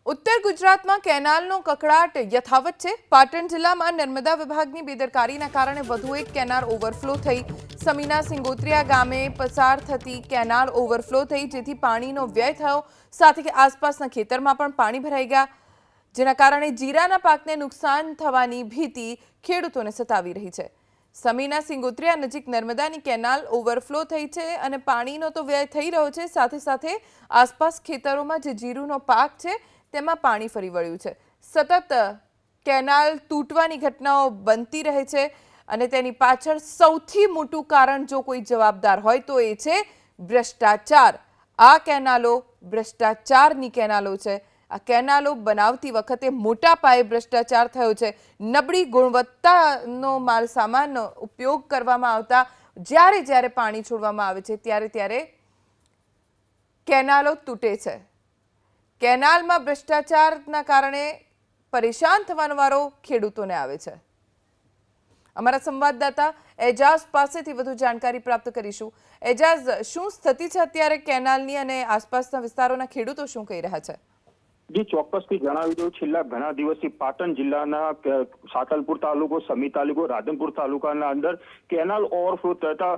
उत्तर गुजरातમાં કેનાલનો કકળાટ યથાવત છે। પાટણ જિલ્લામાં નર્મદા વિભાગની બેદરકારીના કારણે વધુ એક કેનાલ ઓવરફ્લો થઈ। સમીના સિંગોત્રિયા ગામે પસાર થતી કેનાલ ઓવરફ્લો થઈ, જેથી પાણીનો વ્યય થયો, સાથે કે આસપાસના ખેતરમાં પણ પાણી ભરાઈ ગયા, જેના કારણે જીરાના પાકને નુકસાન થવાની ભીતિ ખેડૂતોને સતાવી રહી છે। સમીના સિંગોત્રિયા નજીક નર્મદાની કેનાલ ઓવરફ્લો થઈ છે અને પાણીનો તો વ્યય થઈ રહ્યો છે, સાથે સાથે આસપાસ ખેતરોમાં જે જીરુનો પાક છે તેમાં પાણી ફરી વળ્યું છે। સતત કેનાલ તૂટવાની ઘટનાઓ બનતી રહે છે અને તેની પાછળ સૌથી મોટું કારણ જો કોઈ જવાબદાર હોય તો એ છે ભ્રષ્ટાચાર। આ કેનાલો ભ્રષ્ટાચારની કેનાલો છે। આ કેનાલો બનાવતી વખતે મોટા પાયે ભ્રષ્ટાચાર થયો છે। નબળી ગુણવત્તાનો માલ સામાનનો ઉપયોગ કરવામાં આવતા જ્યારે પાણી છોડવામાં આવે છે ત્યારે કેનાલો તૂટે છે। કેનાલમાં ભ્રષ્ટાચારના કારણે પરેશાન થવાનો વારો ખેડૂતોને આવે છે। અમારા સંવાદદાતા એજાઝ પાસેથી વધુ જાણકારી પ્રાપ્ત કરીશું। એજાઝ, શું સ્થિતિ છે અત્યારે કેનાલની અને આસપાસના વિસ્તારોના ખેડૂતો શું કહી રહ્યા છે? જે ચોક્કસથી જણાવી દઉં, છેલ્લા ઘણા દિવસથી પાટણ જિલ્લાના સાતલપુર તાલુકો, સમી તાલુકો, રાધનપુર તાલુકાના અંદર કેનાલ ઓવરફ્લો થતા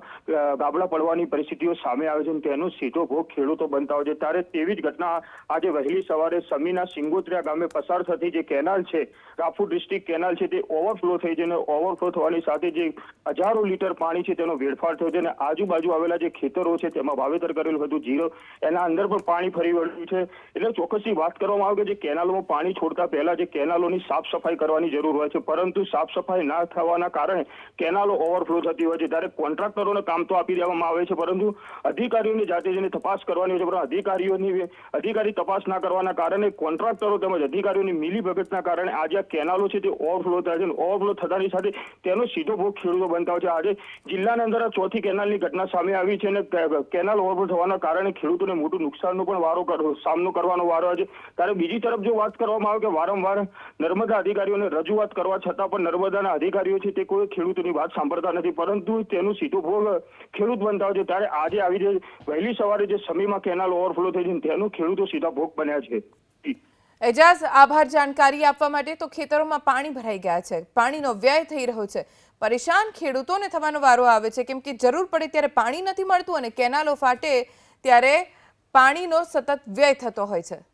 ગાબડા પડવાની પરિસ્થિતિઓ સામે આવે છે અને તેનો સીધો ભોગ ખેડૂતો બનતા હોય છે। ત્યારે તેવી જ ઘટના આજે વહેલી સવારે સમીના સિંગોત્રિયા ગામે પસાર થતી જે કેનાલ છે, રાપુર ડિસ્ટ્રિક્ટ કેનાલ છે, તે ઓવરફ્લો થઈ છે અને ઓવરફ્લો થવાની સાથે જે હજારો લીટર પાણી છે તેનો વેડફાટ થયો છે અને આજુબાજુ આવેલા જે ખેતરો છે તેમાં વાવેતર કરેલું હતું જીરો, એના અંદર પણ પાણી ફરી વળ્યું છે। એટલે ચોક્કસથી વાત કરવામાં આવે કે જે કેનાલોમાં પાણી છોડતા પહેલા જે કેનાલોની સાફ સફાઈ કરવાની જરૂર હોય છે, પરંતુ સાફ સફાઈ ના થવાના કારણે કેનાલો ઓવરફ્લો થતી હોય છે। ત્યારે કોન્ટ્રાક્ટરોને કામ તો આપી દેવામાં આવે છે, પરંતુ અધિકારીઓની જાતે જઈને તપાસ કરવાની હોય છે, પરંતુ અધિકારી તપાસ ના કરવાના કારણે કોન્ટ્રાક્ટરો તેમજ અધિકારીઓની મિલીભગતના કારણે આજે આ કેનાલો છે તે ઓવરફ્લો થાય છે। ઓવરફ્લો થતાની સાથે તેનો સીધો ભોગ ખેડૂતો બનતા હોય છે। આજે જિલ્લાના અંદર આ ચોથી કેનાલની ઘટના સામે આવી છે અને કેનાલ ઓવરફ્લો થવાના કારણે ખેડૂતોને મોટું નુકસાનનો પણ સામનો કરવાનો વારો આવે છે। ત્યારે બીજી તરફ જો વાત કરવામાં આવે કે વારંવાર નર્મદા અધિકારીઓને રજૂઆત કરવા છતાં પણ નર્મદાના અધિકારીઓ છે તે કોઈ ખેડૂતોની વાત સાંભળતા નથી, પરંતુ તેનું સીધો ભોગ ખેડૂત બનતા હોય છે। ત્યારે આજે આવી જે વહેલી સવારે જે સમીમાં કેનાલ ઓવરફ્લો થઈ છે તેનું ખેડૂતો સીધા ભોગ બન્યા છે। એજાઝ, આભાર જાણકારી આપવા માટે। તો ખેતરોમાં પાણી ભરાઈ ગયા છે, પાણીનો વ્યય થઈ રહ્યો છે, પરેશાન ખેડૂતોને થવાનો વારો આવે છે, કેમ કે જરૂર પડે ત્યારે પાણી નથી મળતું અને કેનાલો ફાટે ત્યારે પાણીનો સતત વ્યય થતો હોય છે।